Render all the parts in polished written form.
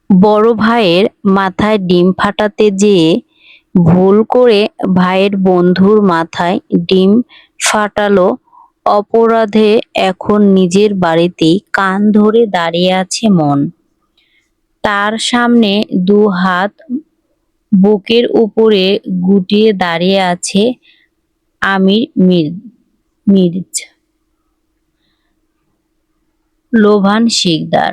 বড় ভাইয়ের মাথায় ডিম ফাটাতে যেয়ে ভুল করে ভাইয়ের বন্ধুর মাথায় ডিম ফাটালো। অপরাধে এখন নিজের বাড়িতেই কান ধরে দাঁড়িয়ে আছে মন। তার সামনে দু হাত বুকের উপরে গুটিয়ে দাঁড়িয়ে আছে আমির মির্জ, লোভান শিকদার।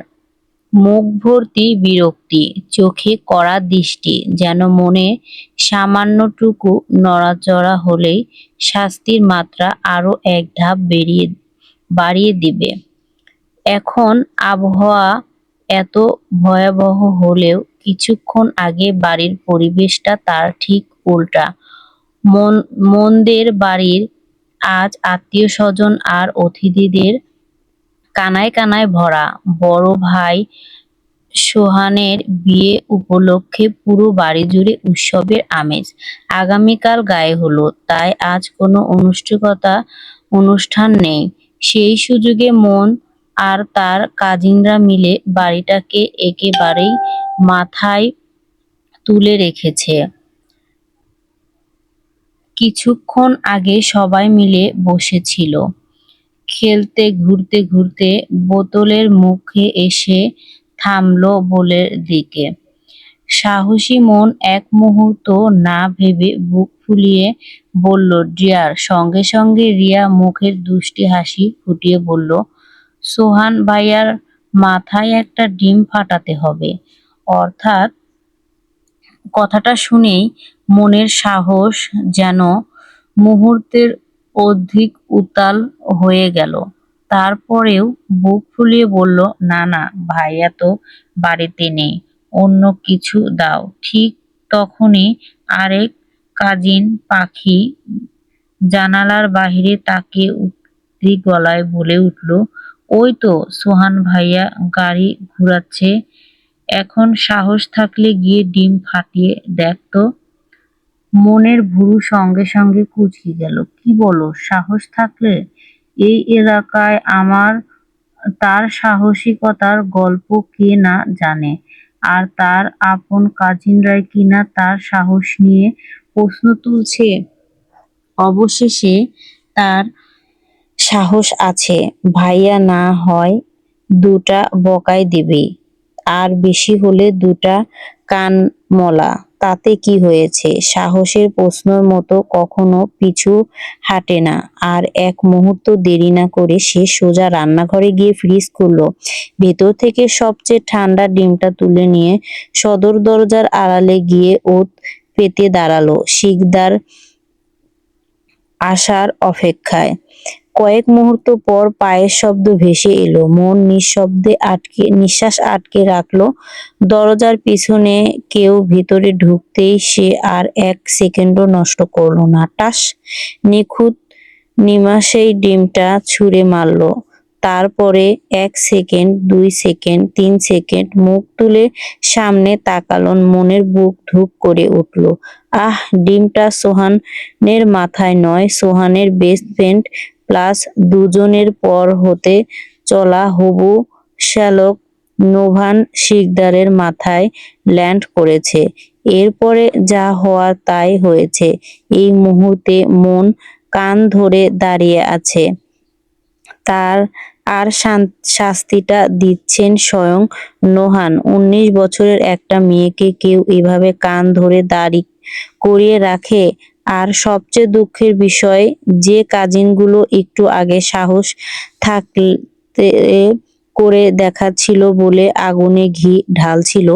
মুখ ভর্তি বিরক্তি, চোখে কড়া দৃষ্টি, যেন মনে সামান্যটুকু নড়াচড়া হলেই শাস্তির মাত্রা আরো এক ধাপ বাড়িয়ে দিবে। এখন আবহাওয়া এত ভয়াবহ হলেও কিছুক্ষণ আগে বাড়ির পরিবেশটা তার ঠিক উল্টা। মনদের বাড়ির আজ আত্মীয়-স্বজন আর অতিথিদের কানায় কানায় ভরা। বড় ভাই সোহানের বিয়ে উপলক্ষে পুরো বাড়ি জুড়ে উৎসবের আমেজ। আগামীকাল গায়ে হলুদ, তাই আজ কোনো অনুষ্ঠান নেই। সেই সুযোগে মন আর তার কাজিনরা মিলে বাড়িটাকে একেবারেই মাথায় তুলে রেখেছে। কিছুক্ষণ আগে সবাই মিলে বসেছিল খেলতে, ঘুরতে ঘুরতে বোতলের মুখে এসে থামলো বলের দিকে। সাহসী মন এক মুহূর্ত না ভেবে বুক ফুলিয়ে বলল, ডিয়ার। সঙ্গে সঙ্গে রিয়া মুখের দুষ্টি হাসি ফুটিয়ে বলল, সোহান ভাইয়ার মাথায় একটা ডিম ফাটাতে হবে। অর্থাৎ কথাটা শুনেই মনের সাহস যেন মুহূর্তের অধিক উতাল হয়ে গেল। তারপরেও বুক ফুলিয়ে বলল, না না ভাইয়া তো বাড়িতে নেই, অন্য কিছু দাও। ঠিক তখনই আরেক কাজিন পাখি জানালার বাহিরে তাকিয়ে উঠতি গলায় বলে উঠল, ওই তো সোহান ভাইয়া গাড়ি ঘুরাচ্ছে, এখন সাহস থাকলে গিয়ে ডিম ফাটিয়ে দেখ তো। মনের ভুরু সঙ্গে সঙ্গে কুঁচকে গেল। কি বলো, সাহস থাকলে? এই এলাকায় তার সাহসিকতার গল্প কে না জানে, আর তার আপন কাজিনরাই কিনা তার সাহস নিয়ে প্রশ্ন তুলছে। অবশেষে তার সাহস আছে, ভাইয়া না হয় দুটা বকাই দিবে, আর বেশি হলে দুটা কানমলা, তাতে কি হয়েছে? সাহসের প্রশ্নর মতো কখনো পিছু হাঁটে না। আর এক মুহূর্ত দেরি না করে সে সোজা রান্নাঘরে গিয়ে ফ্রিজ খুললো। ভেতর থেকে সবচেয়ে ঠান্ডা ডিমটা তুলে নিয়ে সদর দরজার আড়ালে গিয়ে ওত পেতে দাঁড়ালো শিকদার আসার অপেক্ষায়। কয়েক মুহূর্ত পর পায়ের শব্দ ভেসে এলো। মন নিঃশ্বাস আটকে রাখলো। দরজার পিছনে কেউ ভিতরে ঢুকতেই সে আর এক সেকেন্ডও নষ্ট করলো না। টাস! নিখুঁত নিমেষেই ডিমটা ছুঁড়ে মারলো। তারপরে 1 সেকেন্ড, 2 সেকেন্ড, 3 সেকেন্ড মুখ তুলে সামনে তাকালো। মনের বুক ধুক করে উঠল। আহ! ডিমটা সোহানের মাথায় নয়, সোহানের বেস্ট ফ্রেন্ড প্লাস দুজনের পর হতে চলা হবু শ্যালক নোভান শিকদারের মাথায় ল্যান্ড করেছে। এরপরে যা হওয়ার তাই হয়েছে। এই মুহূর্তে মন কান ধরে দাঁড়িয়ে আছে। তার আর শাস্তিটা দিচ্ছেন স্বয়ং নোহান। 19 বছরের একটা মেয়েকে কেউ এভাবে কান ধরে দাঁড়ি করিয়ে রাখে? আর সবচেয়ে দুঃখের বিষয়, যে কাজিনগুলো একটু আগে সাহস থাকতে করে দেখাচ্ছিল বলে আগুনে ঘি ঢালছিল,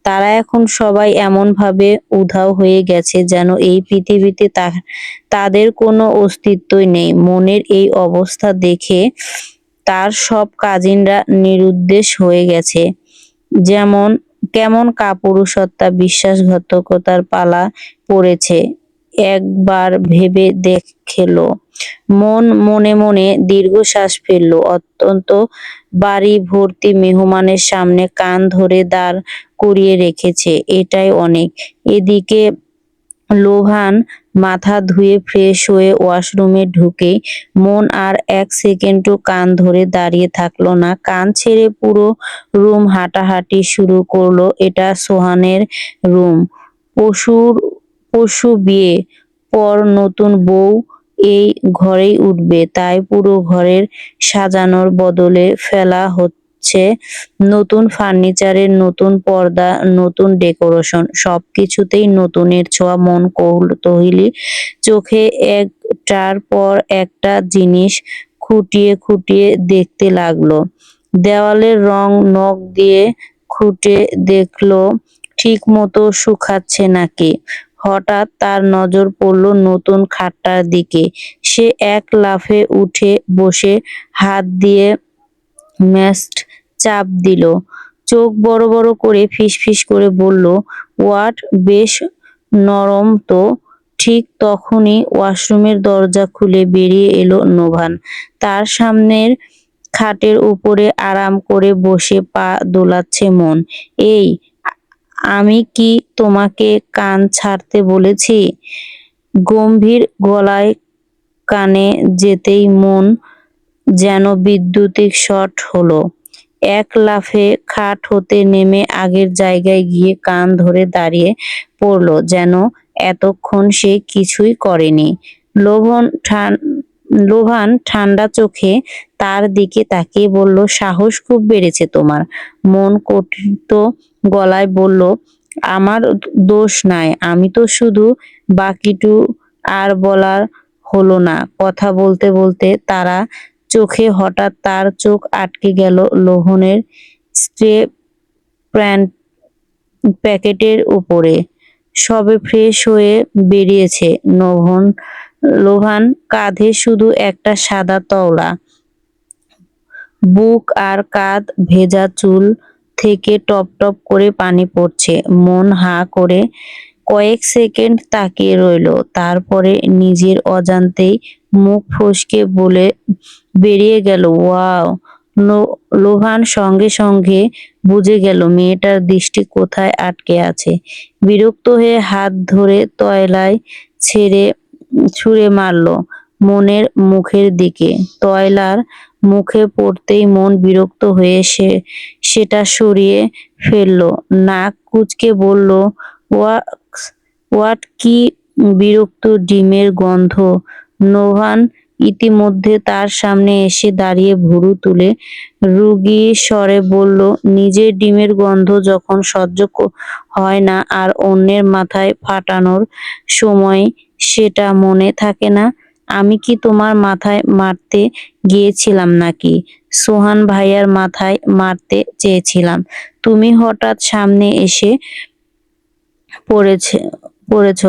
তারা এখন সবাই এমনভাবে উধাও হয়ে গেছে যেন এই পৃথিবীতে তাদের কোনো অস্তিত্বই নেই। মনের এই অবস্থা দেখে তার সব কাজিনরা নিরুদ্দেশ হয়ে গেছে। কেমন কাপুরুষতা, বিশ্বাসঘাতকতার পালা পড়েছে একবার ভেবে দেখলো। মন মনে মনে দীর্ঘশ্বাস ফেলল। অত্যন্ত বাড়ি ভর্তি মেহমানের সামনে কান ধরে দাঁড় করিয়ে রেখেছে, এটাই অনেক। এদিকে লোভান মাথা ধুয়ে ফ্রেশ হয়ে ওয়াশরুমে ঢুকেই মন আর 1 সেকেন্ডও কান ধরে দাঁড়িয়ে থাকলো না। কান ছেড়ে পুরো রুম হাঁটাহাঁটি শুরু করলো। এটা সোহানের রুম। পরশু বিয়ে, পর নতুন বউ এই ঘরেই উঠবে, তাই পুরো ঘরের সাজানোর বদলে ফেলা হচ্ছে নতুন ফার্নিচারের নতুন পর্দা, নতুন ডেকোরেশন, সবকিছুতেই নতুনের ছোঁয়া। মন কৌতূহলী চোখে একটার পর একটা জিনিস খুঁটিয়ে খুঁটিয়ে দেখতে লাগলো। দেওয়ালের রং নখ দিয়ে খুঁটে দেখলো ঠিক মতো শুকাচ্ছে নাকি। হঠাৎ তার নজর পড়ল নতুন খাটটার দিকে। সে এক লাফে উঠে বসে হাত দিয়ে ম্যাস্ট চাপ দিল। চোখ বড় বড় করে ফিসফিস করে বলল, "হোয়াট, বেশ নরম তো।" ঠিক তখনই ওয়াশরুমের দরজা খুলে বেরিয়ে এলো নোভান। তার সামনের খাটের উপরে আরাম করে বসে পা দোলাচ্ছে মন। "এই, আমি কি তোমাকে কান ছাড়তে বলেছি?" গম্ভীর গলায় কানে যেতেই মন যেন বিদ্যুতিক শট হলো। এক লাফে খাট হতে নেমে আগের জায়গায় গিয়ে কান ধরে দাঁড়িয়ে পড়ল, যেন এতক্ষণ সে কিছুই করেনি। লোভান ঠান্ডা চোখে তার দিকে তাকিয়ে বলল, "সাহস খুব বেড়েছে তোমার।" মন কঠিত গলায় বলল, "আমার দোষ নাই, আমি তো শুধু।" বাকিটু আর বলার হলো না। কথা বলতে বলতে তারা চোখে হঠাৎ তার চোখ আটকে গেল লোহনের স্প্রে প্যাকেটের উপরে। সবে ফ্রেশ হয়ে বেরিয়েছে লোভান, কাঁধে শুধু একটা সাদা তওলা, বুক আর কাঁধ ভেজা, চুল থেকে টপ টপ করে পানি পড়ছে। মন হাঁ করে কয়েক সেকেন্ড তাকিয়ে রইল, তারপরে নিজের অজান্তেই মুখ ফসকে বলে বেরিয়ে গেল, "ওয়াও।" লোভান সঙ্গে সঙ্গে বুঝে গেল মেয়েটার দৃষ্টি কোথায় আটকে আছে। বিরক্ত হয়ে হাত ধরে তয়লায় ছুঁড়ে মারল মনের মুখের দিকে। তয়লার মুখে পড়তেই মন বিরক্ত হয়ে সেটা সরিয়ে ফেলল। নাক কুঁচকে বলল, হোয়াট, কি বিরক্ত ডিমের গন্ধ।" নোভান ইতিমধ্যে তার সামনে এসে দাঁড়িয়ে ভুরু তুলে রুগী স্বরে বলল, "নিজের ডিমের গন্ধ যখন সহ্য হয় না আর অন্যের মাথায় ফাটানোর সময় সেটা মনে থাকে না? আমি কি তোমার মাথায় মারতে গিয়েছিলাম নাকি? সোহান ভাইয়ার মাথায় মারতে চেয়েছিলাম। তুমি হঠাৎ সামনে এসে পড়েছ।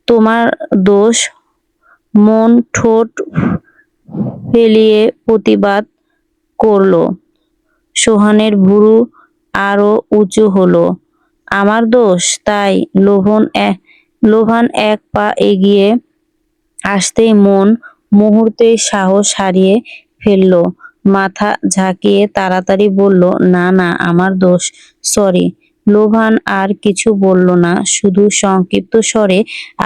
তোমার দোষ।" মন ঠোঁট ফেলিয়ে প্রতিবাদ করল। সোহানের ভুরু আরো উঁচু হলো। "আমার দোষ, তাই?" লোভান এক পা এগিয়ে আসতেই মন মুহূর্তেই সাহস হারিয়ে ফেলল। মাথা ঝাঁকিয়ে তাড়াতাড়ি বলল, "না না, আমার দোষ, সরি।" লোভান আর কিছু বলল না, শুধু সংক্ষিপ্ত স্বরে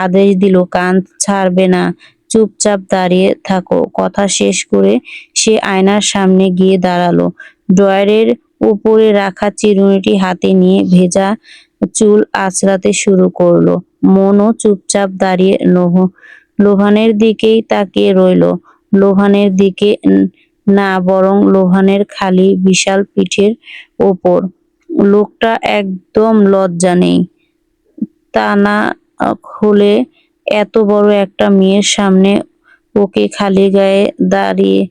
আদেশ দিল, "কান ছাড়বে না, চুপচাপ দাঁড়িয়ে থাকো।" কথা শেষ করে সে আয়নার সামনে গিয়ে দাঁড়ালো। ড্রয়ারের উপরে রাখা চিরুনিটি হাতে নিয়ে ভেজা চুল আঁচড়াতে শুরু করলো। মনও চুপচাপ দাঁড়িয়ে লোভানের দিকেই তাকিয়ে রইল। লোভানের দিকে না, বরং লোভানের খালি বিশাল পিঠের ওপর। লোকটা একদম লজ্জা নেই। তা না হলে এত বড় একটা মেয়ের সামনে ওকে খালি গায়ে দাঁড়িয়ে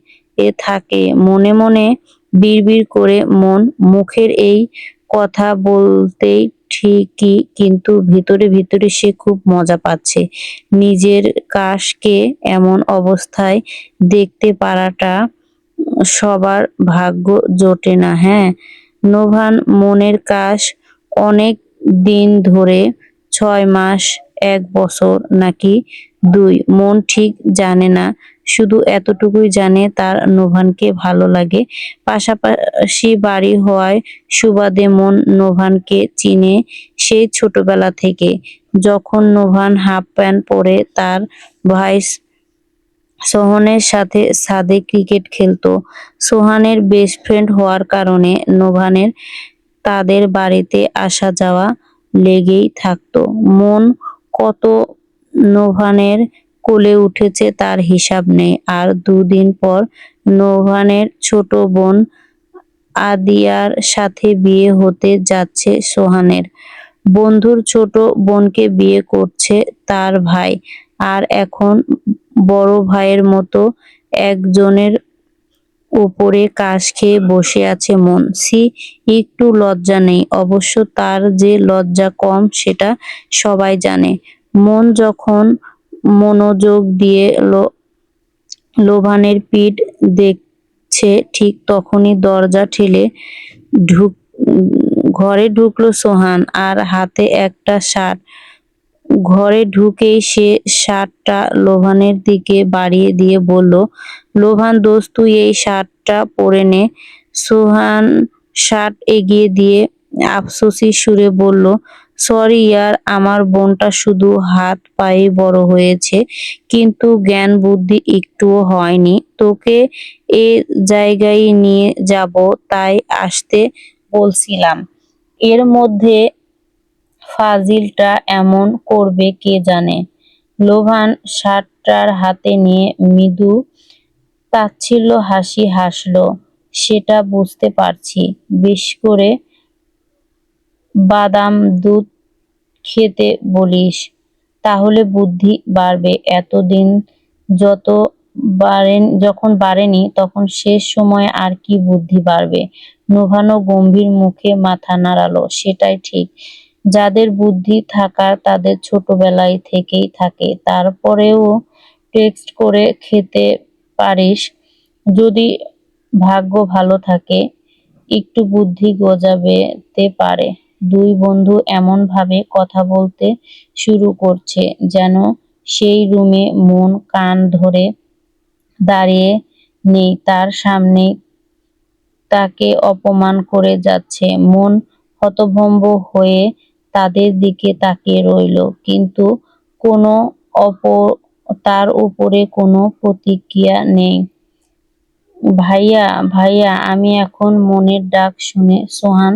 থাকে। মনে মনে বিড়বিড় করে মন মুখের এই কথা বলতেই ঠিকই, কিন্তু ভিতরে ভিতরে সে খুব মজা পাচ্ছে। নিজের কাশকে এমন অবস্থায় দেখতে পারাটা সবার ভাগ্য জোটে না। হ্যাঁ, নোভান মনের কাশ অনেক দিন ধরে, 6 মাস, 1 বছর নাকি 2, মন ঠিক জানে না। শুধু এতটুকুই জানে তার নোভানকে ভালো লাগে। পাশাপাশি বাড়ি হওয়ায় সুবাদে মন নোভানকে চিনে সেই ছোটবেলা থেকে। যখন নোভান হাফ প্যান্ট পরে তার ভাই সোহানের সাথে ছাদে ক্রিকেট খেলতো, সোহানের বেস্ট ফ্রেন্ড হওয়ার কারণে নোভানের তাদের বাড়িতে আসা যাওয়া লেগেই থাকতো। মন কত নোভানের কোলে উঠেছে তার হিসাব নেই। আর দুদিন পর নোভানের ছোট বোন আদিয়ার সাথে বিয়ে হতে যাচ্ছে সোহানের। বন্ধুর ছোট বোনকে বিয়ে করছে তার ভাই। আর এখন বড় ভাইয়ের মতো একজনের উপরে কাশ খেয়ে বসে আছে মন। ছি, একটু লজ্জা নেই। অবশ্য তার যে লজ্জা কম সেটা সবাই জানে। মন যখন মনোযোগ দিয়ে লোভানের পিঠ দেখছে ঠিক তখনই দরজা ঠেলে ঢুক ঘরে ঢুকলো সোহান আর হাতে একটা শার্ট। ঘরে ঢুকেই সে শার্টটা লোভানের দিকে বাড়িয়ে দিয়ে বলল, লোভান দোস্ত তুই এই শার্টটা পরে নে। সোহান শার্ট এগিয়ে দিয়ে আফসোসী সুরে বলল, সরি ইয়ার, আমার বোনটা শুধু হাত পায়ে বড় হয়েছে, কিন্তু জ্ঞান বুদ্ধি একটুও হয়নি। তোকে এ জায়গায় নিয়ে যাব তাই আসতে বলছিলাম। এর মধ্যে ফাজিলটা এমন করবে কে জানে। লোভান শার্টটার হাতে নিয়ে মৃদু তাচ্ছিল্য হাসি হাসল। সেটা বুঝতে পারছি। বেশ করে বাদাম দুধ খেতে বলিস, তাহলে বুদ্ধি বাড়বে। এতদিন যখন বাড়েনি তখন শেষ সময়ে আর কি বুদ্ধি বাড়বে। নোভানো গম্ভীর মুখে মাথা নাড়ালো। সেটাই ঠিক, যাদের বুদ্ধি থাকার তাদের ছোটবেলায় থেকেই থাকে। তারপরেও টেক্সট করে খেতে পারিস যদি ভাগ্য ভালো থাকে, একটু বুদ্ধি গজাবেতে পারে। দুই বন্ধু এমন ভাবে কথা বলতে শুরু করছে যেন সেই রুমে মন কান ধরে দাঁড়িয়ে নেই তার সামনেই তাকে অপমান করে যাচ্ছে। মন হতভম্ব হয়ে তাদের দিকে তাকিয়ে রইল, কিন্তু কোনো তার উপরে কোনো প্রতিক্রিয়া নেই। ভাইয়া, ভাইয়া, আমি এখন মনের ডাক শুনে সোহান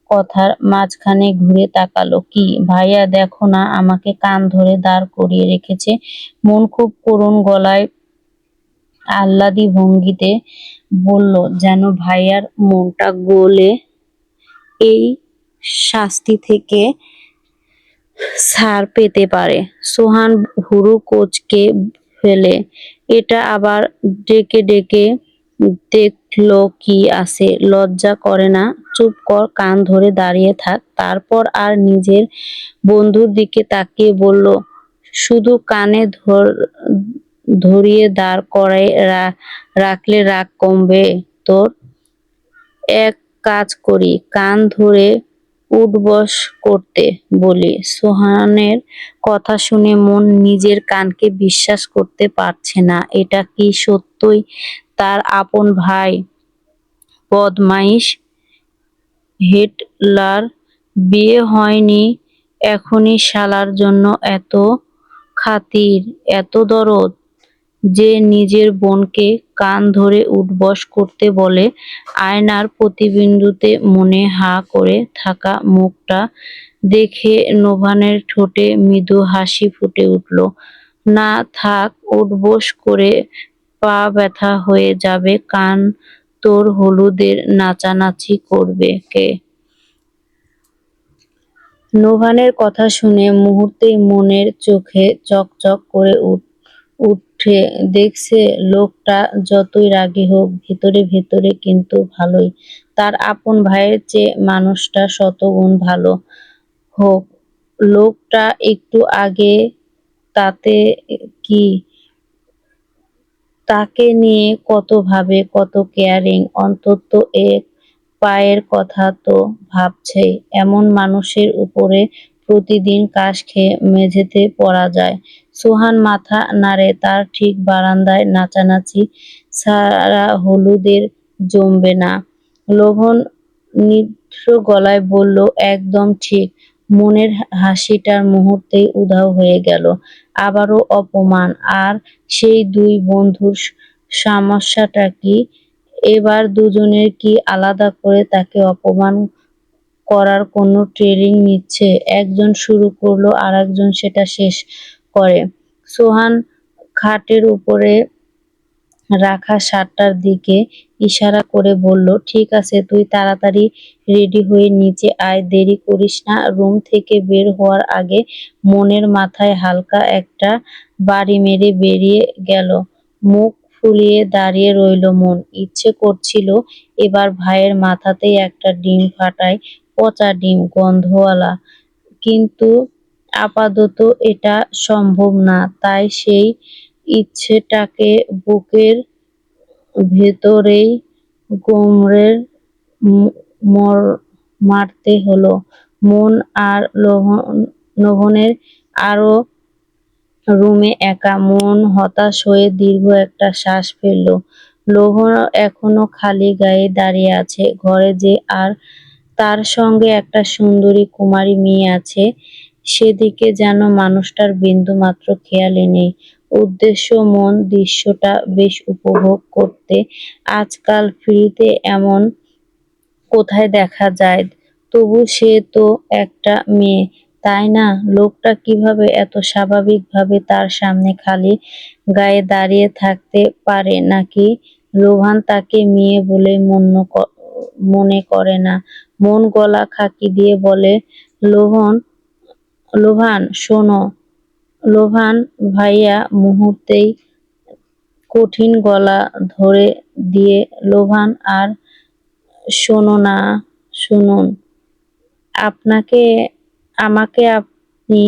কথার মাঝখানে ঘুরে তাকালো। কি ভাইয়া, দেখো না আমাকে কান ধরে দাঁড় করিয়ে রেখেছে। মন খুব করুণ গলায় আহ্লাদী ভঙ্গিতে বলল, যেন ভাইয়ার মনটা গলে এই শাস্তি থেকে ছাড় পেতে পারে। সোহান ভুরু কুঁচকে ফেলে এটা আবার ডেকে ডেকে দেখলো কি আছে, লজ্জা করে না? চুপ কর, কান ধরে দাঁড়িয়ে থাক। তারপর আর নিজের বন্ধুর দিকে তাকিয়ে বলল, শুধু কানে ধরিয়ে দাঁড় করায় রাখলে রাগ কমবে তোর? এক কাজ করি, কান ধরে উঠবস করতে বলি। সোহানের কথা শুনে মন নিজের কানকে বিশ্বাস করতে পারছে না। এটা কি সত্যই তার আপন ভাই? বদমাইশ হিটলার বিয়ে হয়নি এখনই শালার জন্য এত খাতির, এত দরদ, যে নিজের বোনকে কান ধরে উঠবস করতে বলে। আয়নার প্রতিবিম্বতে মনে হা করে থাকা মুখটা দেখে নোভানের ঠোঁটে মৃদু হাসি ফুটে উঠল। না থাক, উঠবস করে পা ব্যথা হয়ে যাবে। কান তোর হলুদের নাচানাচি করবে কে? নোভানের কথা শুনে মুহূর্তেই মনের চোখে চকচক করে উঠে। দেখছে লোকটা যতই রাগী হোক ভেতরে ভেতরে কিন্তু ভালোই। তার আপন ভাইয়ের চেয়ে মানুষটা শতগুণ ভালো। হোক লোকটা একটু আগে তাতে কি, তাকে নিয়ে কত ভাবে, কত কেয়ারিং। অন্তত এক পায়ের কথা তো ভাবছেই। এমন মানুষের উপরে প্রতিদিন কাশ খেয়ে মেঝেতে পড়া যায়। সোহান মাথা নাড়ে, তার ঠিক বারান্দায় নাচানাচি ছাড়া হলুদের জমবে না। লোভন নিভৃত গলায় বলল, একদম ঠিক। মনের হাসিটার মুহূর্তেই উধাও হয়ে গেল। আবারও অপমান। আর সেই দুই বন্ধুর সমস্যাটা কি? এবার দুজনের কি আলাদা করে তাকে অপমান করার কোনো ট্রেনিং নিচ্ছে? একজন শুরু করলো, আরেকজন সেটা শেষ করে। সোহান খাটের উপরে রাখা শার্টটার দিকে ইশারা করে বলল, ঠিক আছে, তুই তাড়াতাড়ি রেডি হয়ে নিচে আয়, দেরি করিস না। রুম থেকে বের হওয়ার আগে মনের মাথায় হালকা একটা বাড়ি মেরে বেরিয়ে গেল। মুখ ফুলিয়ে দাঁড়িয়ে রইল মন। ইচ্ছে করছিল এবার ভাইয়ের মাথাতেই একটা ডিম ফাটায়, পচা ডিম, গন্ধওয়ালা। কিন্তু আপাতত এটা সম্ভব না, তাই সেই ইচ্ছেটাকে বুকের ভেতরেই গুমড়ে মারতে হলো। মন আর লোভনের আরো রুমে একা। মন হতাশ হয়ে দীর্ঘ একটা শ্বাস ফেলল। লোভন এখনো খালি গায়ে দাঁড়িয়ে আছে ঘরে, যে আর তার সঙ্গে একটা সুন্দরী কুমারী মেয়ে আছে, সেদিকে যেন মানুষটার বিন্দুমাত্র খেয়ালই নেই। উদ্দেশ্য মন দৃশ্যটা বেশ উপভোগ করতে। আজকাল ফ্রিতে এমন কোথায় দেখা যায়? তবু সে তো একটা মেয়ে, তাই না? লোকটা কিভাবে এত স্বাভাবিকভাবে তার সামনে খালি গায়ে দাঁড়িয়ে থাকতে পারে? নাকি লোভান তাকে মেয়ে বলে মনে করে না? মন গলা খাঁকি দিয়ে বলে, লোভান শোনো। লোভান ভাইয়া মুহূর্তেই কঠিন গলা ধরে দিয়ে, লোভান আর শোনো না, শুনুন। আপনাকে আমাকে আপনি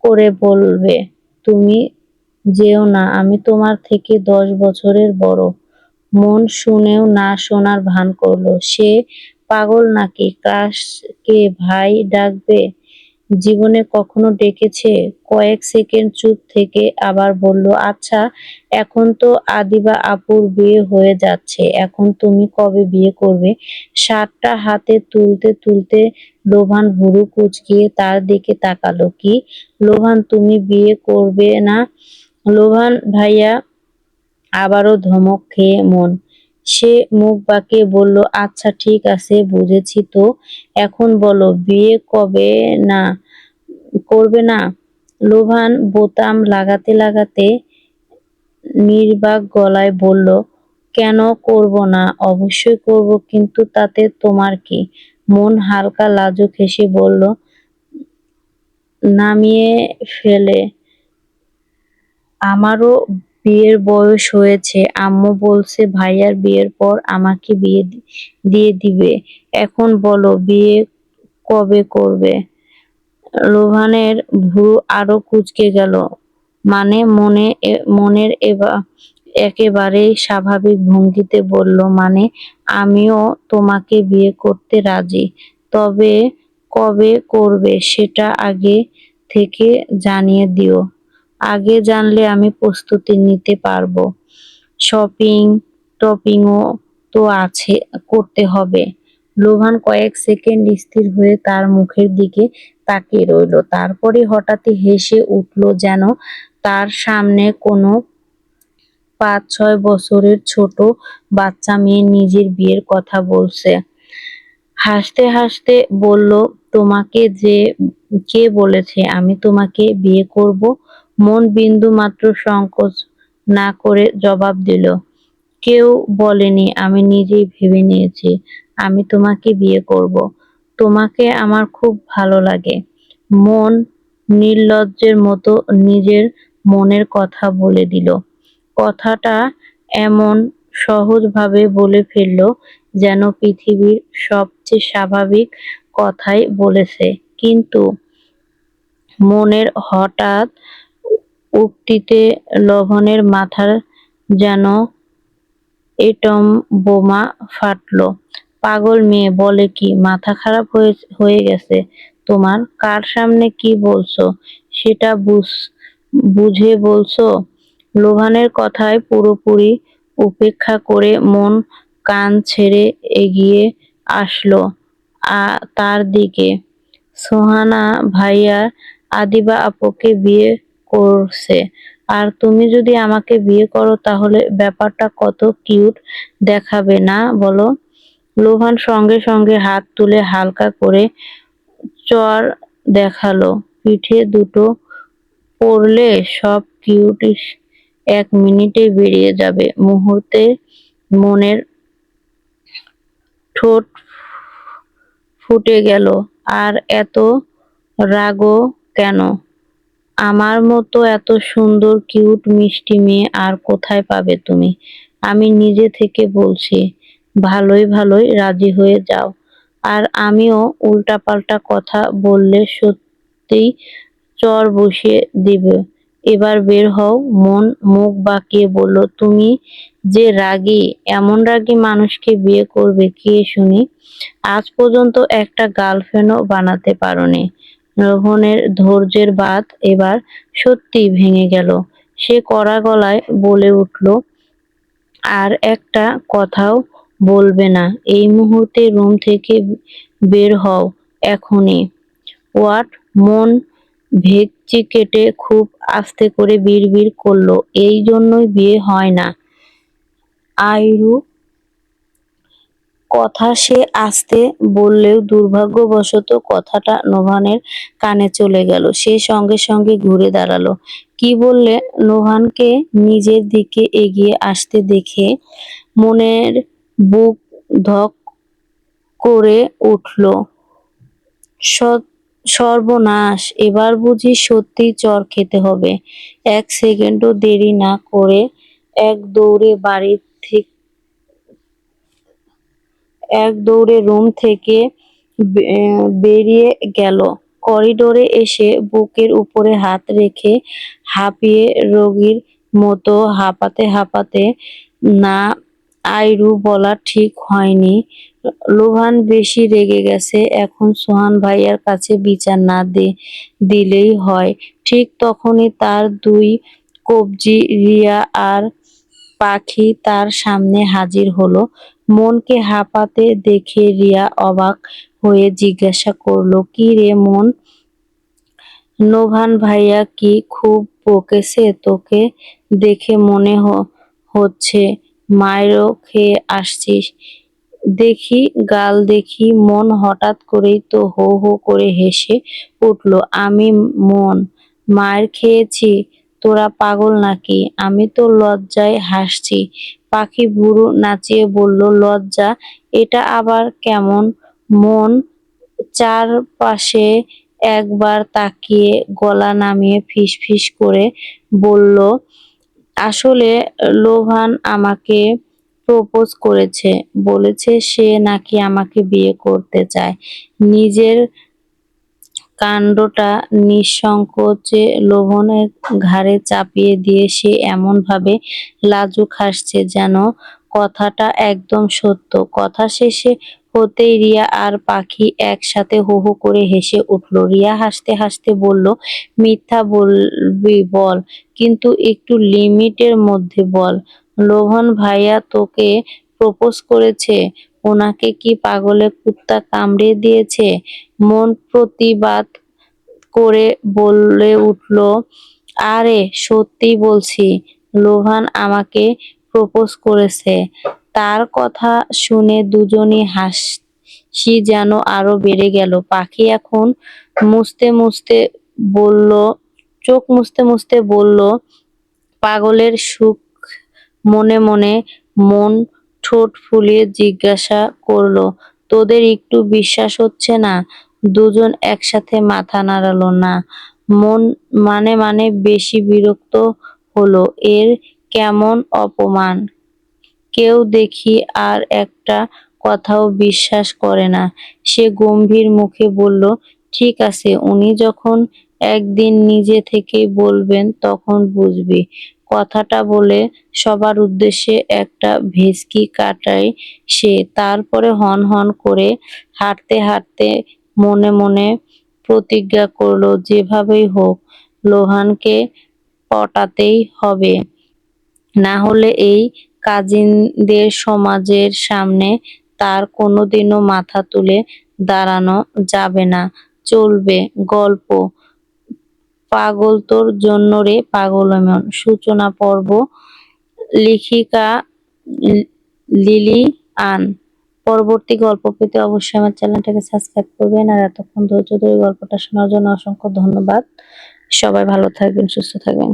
করে বলবে, তুমি যেও না, আমি তোমার থেকে 10 বছরের বড়। মন শুনেও না শোনার ভান করলো। সে পাগল নাকি? ক্রাশকে ভাই ডাকবে? জীবনে কখনো ডেকেছে? কয়েক সেকেন্ড চুপ থেকে আবার বলল, আচ্ছা, এখন তো আদিবা আপুর বিয়ে হয়ে যাচ্ছে, এখন তুমি কবে বিয়ে করবে? শার্টটা হাতে তুলতে তুলতে লোভান ভুরু কুঁচকিয়ে তার দিকে তাকালো। কি লোভান, তুমি বিয়ে করবে না? লোভান ভাইয়া আবারও ধমক খেয়ে মন। সে মুখ বাঁকিয়ে বলল, আচ্ছা ঠিক আছে, বুঝেছি তো। এখন বলো, বিয়ে কবে না করবে না? লোভান বোতাম লাগাতে লাগাতে নির্বাক গলায় বলল, কেন করব না? অবশ্যই করব, কিন্তু তাতে তোমার কি? মন হালকা লাজুক হেসে বলল, নামিয়ে ফেলে, আমারও বিয়ের বয়স হয়েছে। আম্মু বলছে ভাইয়ার বিয়ের পর আমাকে বিয়ে দিয়ে দিবে। এখন বলো, বিয়ে কবে করবে? লোভানের ভ্রু আরো কুঁচকে গেল। মানে মনের একেবারেই স্বাভাবিক ভঙ্গিতে বলল, মানে আমিও তোমাকে বিয়ে করতে রাজি। তবে কবে করবে সেটা আগে থেকে জানিয়ে দিও। আগে জানলে আমি প্রস্তুতি নিতে পারবো। শপিং টপিংও তো আছে, করতে হবে। লোভান কয়েক সেকেন্ড স্থির হয়ে তার মুখের দিকে তাকিয়ে রইল। তারপরে হঠাৎই হেসে উঠল, যেন তার সামনে কোনো 5-6 বছরের ছোট বাচ্চা মেয়ে নিজের বিয়ের কথা বলছে। হাসতে হাসতে বলল, তোমাকে কে বলেছে আমি তোমাকে বিয়ে করব? মন বিন্দুমাত্র সংকোচ না করে জবাব দিল, কেউ বলেনি, আমি নিজেই ভেবে নিয়েছি আমি তোমাকে বিয়ে করব। তোমাকে আমার খুব ভালো লাগে। মন নির্লজ্জের মতো নিজের মনের কথা বলে দিল। কথাটা এমন সহজভাবে বলে ফেলল, যেন পৃথিবীর সবচেয়ে স্বাভাবিক কথাই বলেছে। কিন্তু মনের হঠাৎ উক্তিতে লবণের মাথার যেন এটম বোমা ফাটল। পাগল মেয়ে বলে কি? মাথা খারাপ হয়ে গেছে তোমার? কার সামনে কি বলছো সেটা বুঝে বলছো? লোভানের কথায় পুরোপুরি উপেক্ষা করে মন কান ছেড়ে এগিয়ে আসলো তার দিকে। সোহানা ভাইয়া আদিবা আপুকে বিয়ে করছে, আর তুমি যদি আমাকে বিয়ে করো তাহলে ব্যাপারটা কত কিউট দেখাবে না বলো? লোভান সঙ্গে সঙ্গে হাত তুলে হালকা করে চর দেখালো পিঠে দুটো, পড়লে সব কিউট এক মিনিটে বেরিয়ে যাবে। মুহূর্তে মনের ঠোঁট ফুটে গেল। আর এত রাগও কেন? আমার মতো এত সুন্দর কিউট মিষ্টি মেয়ে আর কোথায় পাবে তুমি? আমি নিজে থেকে বলছি, ভালোই ভালোই রাজি হয়ে যাও। আর আমিও উল্টাপাল্টা কথা বললে সত্যিই চর বসিয়ে দিবে। এবার বের হও। মন মুখ বাঁকিয়ে বলল, তুমি যে রাগী, এমন রাগী মানুষকে বিয়ে করবে কে শুনি? আজ পর্যন্ত একটা গার্লফ্রেন্ডও বানাতে পারোনি। রোহনের ধৈর্যের বাঁধ এবার সত্যিই ভেঙে গেল। সে কড়া গলায় বলে উঠল, আর একটা কথাও বলবে না। এই মুহূর্তে রুম থেকে বের হও, এখনই। হোয়াট? মন ভেকচি কেটে খুব আস্তে করে বিড়বিড় করলো, এই জন্যই বিয়ে হয় না আইরু। কথা সে আস্তে বললেও দুর্ভাগ্যবশত কথাটা নোভানের কানে চলে গেল। সে সঙ্গে সঙ্গে ঘুরে দাঁড়ালো। কি বললে? নোভানকে নিজের দিকে এগিয়ে আসতে দেখে মনের বুক ধক করে উঠল। সর্বনাশ, এবার বুঝি সত্যিই চর খেতে হবে। এক সেকেন্ডও দেরি না করে এক দৌড়ে বাড়ি থেকে এক দৌড়ে রুম থেকে বেরিয়ে গেল। করিডোরে এসে বুকের উপরে হাত রেখে হাঁপিয়ে রোগীর মতো হাঁপাতে হাঁপাতে, না আইরু বলা ঠিক হয়নি, লোভান বেশি রেগে গেছে, এখন সোহান ভাইয়ার কাছে বিচার না দিলেই হয়। ঠিক তখনই তার দুই কবজি রিয়া আর পাখি তার সামনে হাজির হলো। মনকে হাঁপাতে দেখে রিয়া অবাক হয়ে জিজ্ঞাসা করলো, কি রে মন, নোভান ভাইয়া কি খুব বকেছে তোকে? দেখে মনে হচ্ছে মায়েরও খেয়ে আসছিস। দেখি গাল দেখি। মন হঠাৎ করেই তো হো হো করে হেসে উঠল। আমি মন মায়ের খেয়েছি? তোরা পাগল নাকি? আমি তো লজ্জায় হাসছি। পাখি ভুরু নাচিয়ে বলল, লজ্জা? এটা আবার কেমন? মন চারপাশে একবার তাকিয়ে গলা নামিয়ে ফিসফিস করে বলল, আসলে লোভান আমাকে প্রপোজ করেছে। বলেছে সে নাকি আমাকে বিয়ে করতে চায়। নিজের কাণ্ডটা নিঃসংকোচে লোভনের ঘাড়ে চাপিয়ে দিয়ে সে এমন ভাবে লাজুক হাসছে যেন কথাটা একদম সত্য। কথা শেষে হতেই রিয়া আর পাখি একসাথে হো হো করে হেসে উঠল। রিয়া হাসতে হাসতে বলল, মিথ্যা বলবি বল, কিন্তু একটু লিমিটের মধ্যে বল। লোভন ভাইয়া তোকে প্রপোজ করেছে? ওনাকে কি পাগলে কুত্তা কামড়ে দিয়েছে? মন প্রতিবাদ করে বলে উঠল, আরে সত্যি বলছি, লোভান আমাকে প্রপোজ করেছে। তার কথা শুনে দুজনই হাসি যেন আরো বেড়ে গেল। পাখি এখন মুছতে মুছতে বলল, চোখ মুছতে মুছতে বলল, পাগলের সুখ মনে মনে। মন ঠোঁট ফুলিয়ে জিজ্ঞাসা করলো, তোদের একটু বিশ্বাস হচ্ছে না? দুজন একসাথে মাথা নাড়ালো। না। মন মানে বেশি বিরক্ত হলো। এর কেমন অপমান! কেউ দেখি আর একটা কথাও বিশ্বাস করে না। সে গম্ভীর মুখে বলল, ঠিক আছে, উনি যখন একদিন নিজে থেকেই বলবেন তখন বুঝবি। কথাটা বলে সবার উদ্দেশ্যে একটা ভেস্কি কাটায় সে। তারপরে হন হন করে হাঁটতে হাঁটতে মনে মনে প্রতিজ্ঞা করলো, যেভাবেই হোক লোহানকে পটাতেই হবে, না হলে এই কাজিনদের সমাজের সামনে তার কোনোদিনও মাথা তুলে দাঁড়ানো যাবে না। চলবে গল্প পাগল তোর জন্য রে পাগল এমন। সূচনা পর্ব লেখিকা লিলি আন। পরবর্তী গল্প পেতে অবশ্যই আমার চ্যানেলটাকে সাবস্ক্রাইব করবেন। আর এতক্ষণ ধৈর্য ধরে গল্পটা শোনার জন্য অসংখ্য ধন্যবাদ। সবাই ভালো থাকবেন, সুস্থ থাকবেন।